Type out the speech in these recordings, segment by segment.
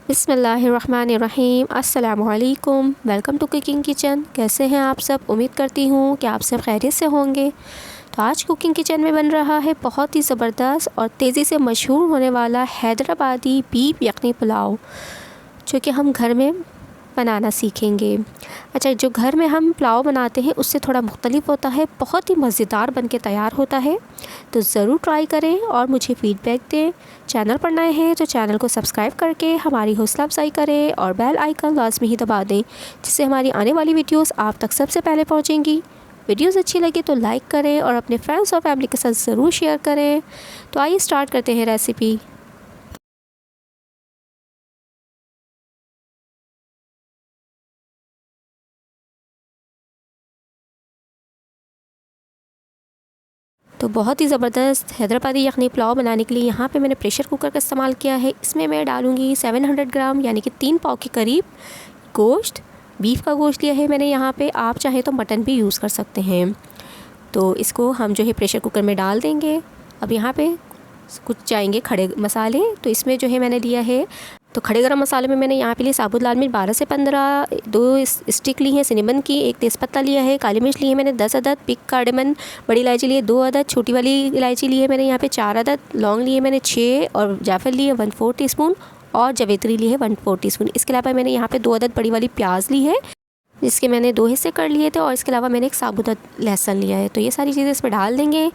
बिस्मिल्लाहिर्रहमानिर्रहीम। अस्सलामुअलैकुम। Welcome to cooking kitchen. कैसे हैं आप सब? उम्मीद करती हूँ कि आप सब खैरियत से होंगे। तो आज कुकिंग किचन में बन रहा है बहुत ही ज़बरदस्त और तेज़ी से मशहूर होने वाला हैदराबादी बीफ यखनी पुलाव, जो कि हम घर में बनाना सीखेंगे। अच्छा, जो घर में हम पुलाव बनाते हैं उससे थोड़ा मुख्तलिफ होता है, बहुत ही मज़ेदार बन के तैयार होता है। तो ज़रूर ट्राई करें और मुझे फ़ीडबैक दें। चैनल पर नए हैं तो चैनल को सब्सक्राइब करके हमारी हौसला अफजाई करें और बेल आइकन लाजमी ही दबा दें, जिससे हमारी आने वाली वीडियोस आप तक सबसे पहले पहुंचेंगी। वीडियोस अच्छी लगे तो लाइक करें और अपने फ्रेंड्स और फैमिली के साथ ज़रूर शेयर करें। तो आइए स्टार्ट करते हैं रेसिपी। तो बहुत ही ज़बरदस्त हैदराबादी यखनी पुलाव बनाने के लिए यहाँ पे मैंने प्रेशर कुकर का इस्तेमाल किया है। इसमें मैं डालूँगी 700 ग्राम यानी कि 3 पाव के करीब गोश्त। बीफ का गोश्त लिया है मैंने यहाँ पे, आप चाहें तो मटन भी यूज़ कर सकते हैं। तो इसको हम जो है प्रेशर कुकर में डाल देंगे। अब यहाँ पे कुछ जाएंगे खड़े मसाले। तो इसमें जो है मैंने लिया है, तो खड़े गरम मसाले में मैंने यहाँ पे लिए साबुत लाल मिर्च 12 से 15, 2 स्टिक ली है सिनेमन की, एक तेज़पत्ता लिया है, काली मिर्च ली है मैंने 10 अदद, पिक कार्डेमन बड़ी इलायची लिए 2 अदद, छोटी वाली इलायची ली है मैंने यहाँ पे 4 अदद, लौंग लिए मैंने 6 और जायफल लिए 1/4 टीस्पून और जवेत्री ली है 1/4 टीस्पून। इसके अलावा मैंने यहाँ पे 2 अदद बड़ी वाली प्याज ली है, जिसके मैंने 2 हिस्से कर लिए थे, और इसके अलावा मैंने एक साबुत लहसुन लिया है। तो ये सारी चीज़ें इसमें डाल देंगे।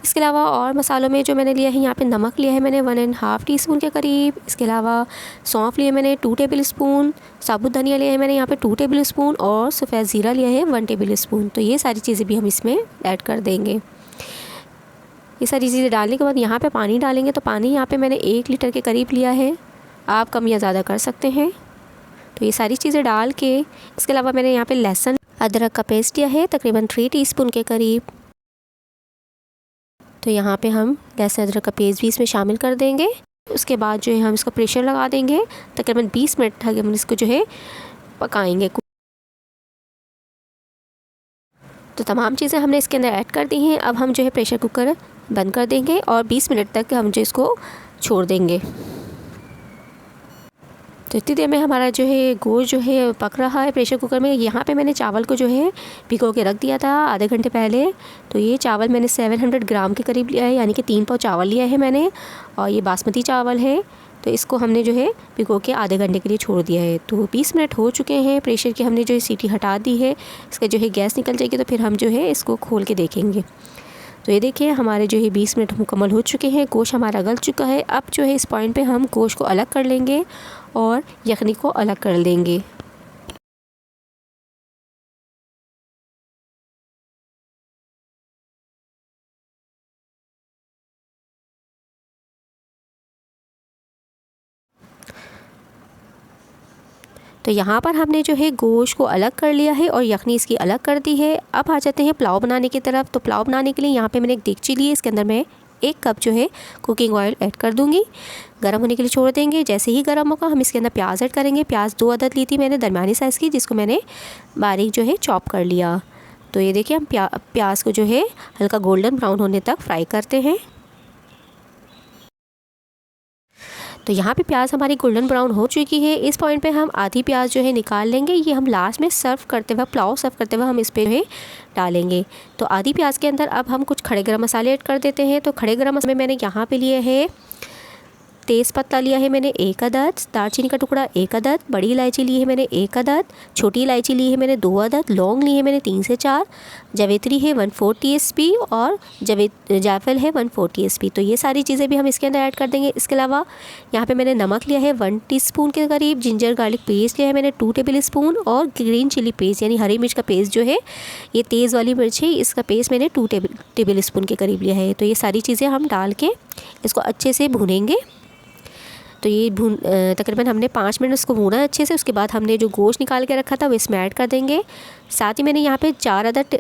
इसके अलावा और मसालों में जो मैंने लिया है, यहाँ पे नमक लिया है मैंने 1.5 टीस्पून के करीब। इसके अलावा सौंफ लिए मैंने 2 टेबल स्पून, साबुत धनिया लिया है मैंने यहाँ पे 2 टेबल स्पून और सफ़ेद ज़ीरा लिया है 1 टेबल स्पून। तो ये सारी चीज़ें भी हम इसमें ऐड कर देंगे। ये सारी चीज़ें डालने के बाद यहाँ पे पानी डालेंगे। तो पानी यहाँ पे मैंने 1 लीटर के करीब लिया है, आप कम या ज़्यादा कर सकते हैं। तो ये सारी चीज़ें डाल के, इसके अलावा मैंने यहाँ पे लहसुन अदरक का पेस्ट लिया है तकरीबन 3 टीस्पून के करीब। तो यहाँ पे हम लहसुन अदरक का पेस्ट भी इसमें शामिल कर देंगे। उसके बाद जो है हम इसको प्रेशर लगा देंगे। तकरीबन 20 मिनट तक हम इसको जो है पकाएंगे। तो तमाम चीज़ें हमने इसके अंदर ऐड कर दी हैं। अब हम जो है प्रेशर कुकर बंद कर देंगे और 20 मिनट तक हम जो इसको छोड़ देंगे। तो इतनी देर में हमारा जो है गोश्त जो है पक रहा है प्रेशर कुकर में। यहाँ पे मैंने चावल को जो है भिगो के रख दिया था आधे घंटे पहले। तो ये चावल मैंने 700 ग्राम के करीब लिया है, यानी कि 3 पाव चावल लिया है मैंने, और ये बासमती चावल है। तो इसको हमने जो है भिगो के आधे घंटे के लिए छोड़ दिया है। तो 20 मिनट हो चुके हैं। प्रेशर की हमने जो है सीटी हटा दी है। इसका जो है गैस निकल जाएगी, तो फिर हम जो है इसको खोल के देखेंगे। तो ये देखिए हमारे जो है 20 मिनट मुकम्मल हो चुके हैं। गोश्त हमारा गल चुका है। अब जो है इस पॉइंट पे हम गोश्त को अलग कर लेंगे और यखनी को अलग कर लेंगे। तो यहाँ पर हमने जो है गोश्त को अलग कर लिया है और यखनी इसकी अलग कर दी है। अब आ जाते हैं पुलाव बनाने की तरफ। तो पुलाव बनाने के लिए यहाँ पे मैंने एक देगची ली है। इसके अंदर मैं 1 कप जो है कुकिंग ऑयल ऐड कर दूँगी। गर्म होने के लिए छोड़ देंगे। जैसे ही गर्म होगा हम इसके अंदर प्याज ऐड करेंगे। प्याज 2 अदद ली थी मैंने दरमियानी साइज़ की, जिसको मैंने बारीक जो है चॉप कर लिया। तो ये देखिए हम प्याज को जो है हल्का गोल्डन ब्राउन होने तक फ्राई करते हैं। तो यहाँ पे प्याज हमारी गोल्डन ब्राउन हो चुकी है। इस पॉइंट पे हम आधी प्याज जो है निकाल लेंगे। ये हम लास्ट में सर्व करते हुए, पुलाव सर्व करते हुए हम इस पे जो है डालेंगे। तो आधी प्याज के अंदर अब हम कुछ खड़े गरम मसाले ऐड कर देते हैं। तो खड़े गरम मसाले मैंने यहाँ पे लिए है, तेज़ पत्ता लिया है मैंने 1 अदद, दालचीनी का टुकड़ा 1 अदद, बड़ी इलायची ली है मैंने 1 अदद, छोटी इलायची ली है मैंने 2 अदद, लौंग ली है मैंने 3 से 4, जवेत्री है 1/4 टीस्पून और जायफल है 1/4 टीस्पून। तो ये सारी चीज़ें भी हम इसके अंदर ऐड कर देंगे। इसके अलावा यहाँ पे मैंने नमक लिया है 1 टीस्पून के करीब, जिंजर गार्लिक पेस्ट लिया है मैंने 2 टेबल स्पून और ग्रीन चिली पेस्ट यानी हरी मिर्च का पेस्ट जो है, ये तेज़ वाली मिर्च है, इसका पेस्ट मैंने 2 टेबल स्पून के करीब लिया है। तो ये सारी चीज़ें हम डाल के इसको अच्छे से भूनेंगे। तो ये तकरीबन हमने 5 मिनट इसको भूना अच्छे से। उसके बाद हमने जो गोश्त निकाल के रखा था वो इसमें ऐड कर देंगे। साथ ही मैंने यहाँ पे 4 अदद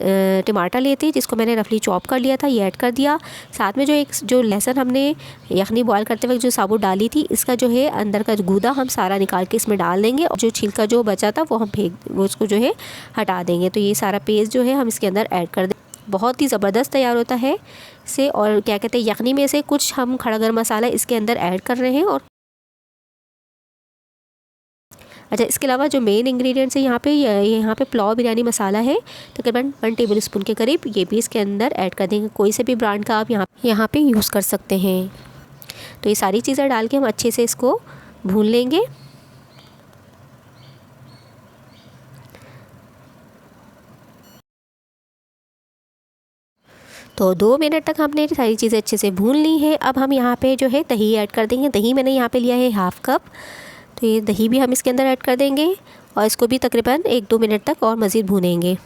टमाटर लिए थे, जिसको मैंने रफली चॉप कर लिया था, ये ऐड कर दिया। साथ में जो लहसुन हमने यखनी बॉयल करते वक्त जो साबुत डाली थी, इसका जो है अंदर का गूदा हम सारा निकाल के इसमें डाल देंगे, और जो छिलका जो बचा था वो उसको जो है हटा देंगे। तो ये सारा पेस्ट जो है हम इसके अंदर ऐड कर दें। बहुत ही ज़बरदस्त तैयार होता है इससे। और क्या कहते हैं, यखनी में से कुछ हम खड़ा गरम मसाला इसके अंदर ऐड कर रहे हैं और अच्छा, इसके अलावा जो मेन इंग्रेडिएंट्स है यहाँ पे पुलाव बिरयानी मसाला है तकरीबन 1 टेबल स्पून के करीब, ये भी इसके अंदर ऐड कर देंगे। कोई से भी ब्रांड का आप यहाँ पे यूज़ कर सकते हैं। तो ये सारी चीज़ें डाल के हम अच्छे से इसको भून लेंगे। तो 2 मिनट तक हमने सारी चीज़ें अच्छे से भून ली है। अब हम यहाँ पे जो है दही ऐड कर देंगे। दही मैंने यहाँ पे लिया है 1/2 कप, तो ये दही भी हम इसके अंदर ऐड कर देंगे और इसको भी तकरीबन 1-2 मिनट तक और मज़ीद भूनेंगे।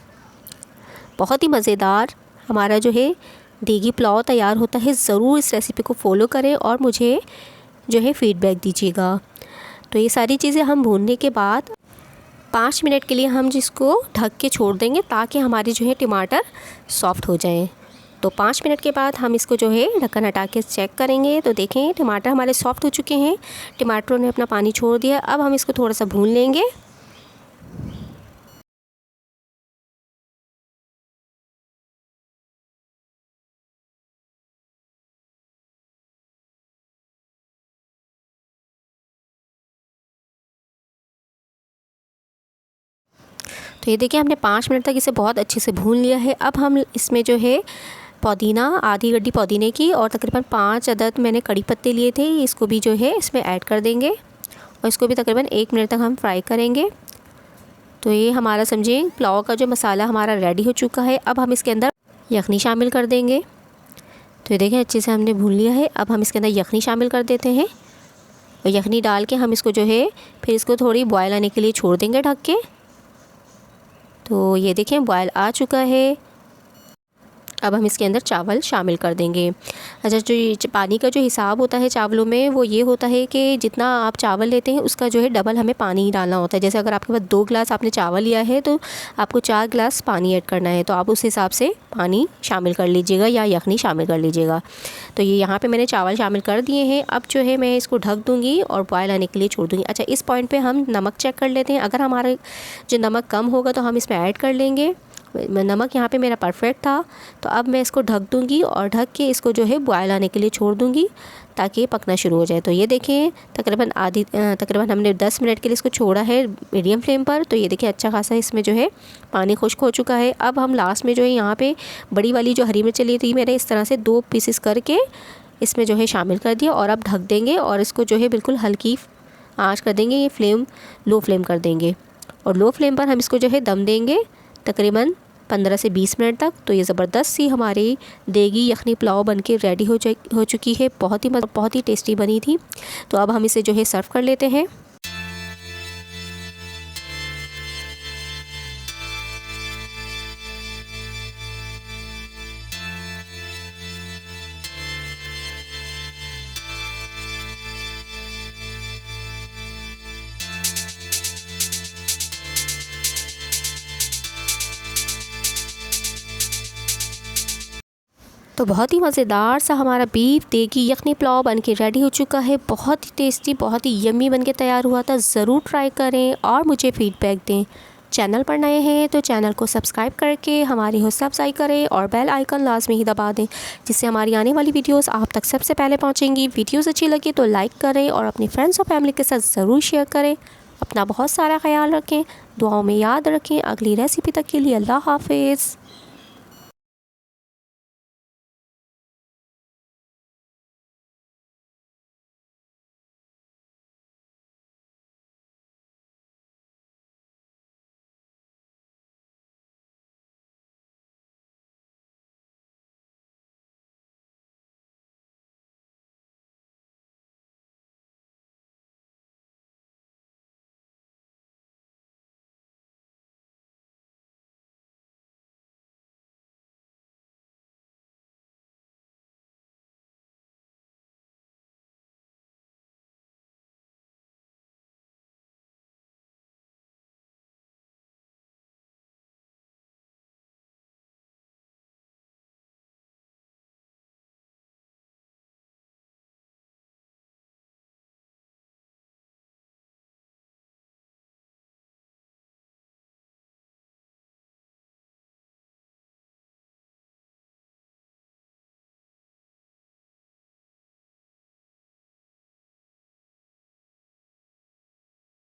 बहुत ही मज़ेदार हमारा जो है देगी पुलाव तैयार होता है। ज़रूर इस रेसिपी को फॉलो करें और मुझे जो है फ़ीडबैक दीजिएगा। तो ये सारी चीज़ें हम भूनने के बाद 5 मिनट के लिए हम जिसको ढक के छोड़ देंगे ताकि हमारे जो है टमाटर सॉफ़्ट हो जाएं। तो 5 मिनट के बाद हम इसको जो है ढक्कन हटा के चेक करेंगे। तो देखें टमाटर हमारे सॉफ़्ट हो चुके हैं, टमाटरों ने अपना पानी छोड़ दिया। अब हम इसको थोड़ा सा भून लेंगे। तो ये देखिए हमने 5 मिनट तक इसे बहुत अच्छे से भून लिया है। अब हम इसमें जो है पुदीना, आधी गड्डी पुदीने की और तकरीबन 5 अदद मैंने कड़ी पत्ते लिए थे, इसको भी जो है इसमें ऐड कर देंगे और इसको भी तकरीबन 1 मिनट तक हम फ्राई करेंगे। तो ये हमारा समझिए पुलाव का जो मसाला हमारा रेडी हो चुका है। अब हम इसके अंदर यखनी शामिल कर देंगे। तो ये देखें अच्छे से हमने भून लिया है। अब हम इसके अंदर यखनी शामिल कर देते हैं और यखनी डाल के हम इसको जो है फिर इसको थोड़ी बॉयल आने के लिए छोड़ देंगे ढक के। तो ये देखें बॉयल आ चुका है। अब हम इसके अंदर चावल शामिल कर देंगे। अच्छा, जो ये पानी का जो हिसाब होता है चावलों में वो ये होता है कि जितना आप चावल लेते हैं उसका जो है डबल हमें पानी डालना होता है। जैसे अगर आपके पास 2 गिलास आपने चावल लिया है तो आपको 4 गिलास पानी ऐड करना है, तो आप उस हिसाब से पानी शामिल कर लीजिएगा या यखनी शामिल कर लीजिएगा। तो ये यहाँ पर मैंने चावल शामिल कर दिए हैं। अब जो है मैं इसको ढक दूँगी और बॉयल आने के लिए छोड़ दूँगी। अच्छा, इस पॉइंट पर हम नमक चेक कर लेते हैं। अगर हमारा जो नमक कम होगा तो हम इसमें ऐड कर लेंगे। नमक यहाँ पे मेरा परफेक्ट था। तो अब मैं इसको ढक दूँगी और ढक के इसको जो है बॉयल आने के लिए छोड़ दूँगी ताकि ये पकना शुरू हो जाए। तो ये देखें तकरीबन हमने 10 मिनट के लिए इसको छोड़ा है मीडियम फ्लेम पर। तो ये देखिए अच्छा खासा इसमें जो है पानी खुश्क हो चुका है। अब हम लास्ट में जो है यहाँ पे बड़ी वाली जो हरी मिर्च ली थी मैंने इस तरह से 2 पीसेस करके इसमें जो है शामिल कर दिया और अब ढक देंगे और इसको जो है बिल्कुल हल्की आँच कर देंगे। ये फ्लेम लो फ्लेम कर देंगे और लो फ्लेम पर हम इसको जो है दम देंगे तकरीबन 15 से 20 मिनट तक। तो ये ज़बरदस्त सी हमारी देगी यखनी पुलाव बनके रेडी हो चुकी है। बहुत ही टेस्टी बनी थी। तो अब हम इसे जो है सर्व कर लेते हैं। तो बहुत ही मज़ेदार सा हमारा बीफ देगी यखनी पुलाव बनके रेडी हो चुका है। बहुत ही टेस्टी, बहुत ही यम्मी बनके तैयार हुआ था। ज़रूर ट्राई करें और मुझे फ़ीडबैक दें। चैनल पर नए हैं तो चैनल को सब्सक्राइब करके हमारी हौसला अफजाई करें और बेल आइकन लाजमी ही दबा दें, जिससे हमारी आने वाली वीडियोस आप तक सबसे पहले पहुंचेंगी। वीडियोस अच्छी लगी तो लाइक करें और अपने फ्रेंड्स और फैमिली के साथ ज़रूर शेयर करें। अपना बहुत सारा ख्याल रखें, दुआओं में याद रखें। अगली रेसिपी तक के लिए अल्लाह हाफिज़।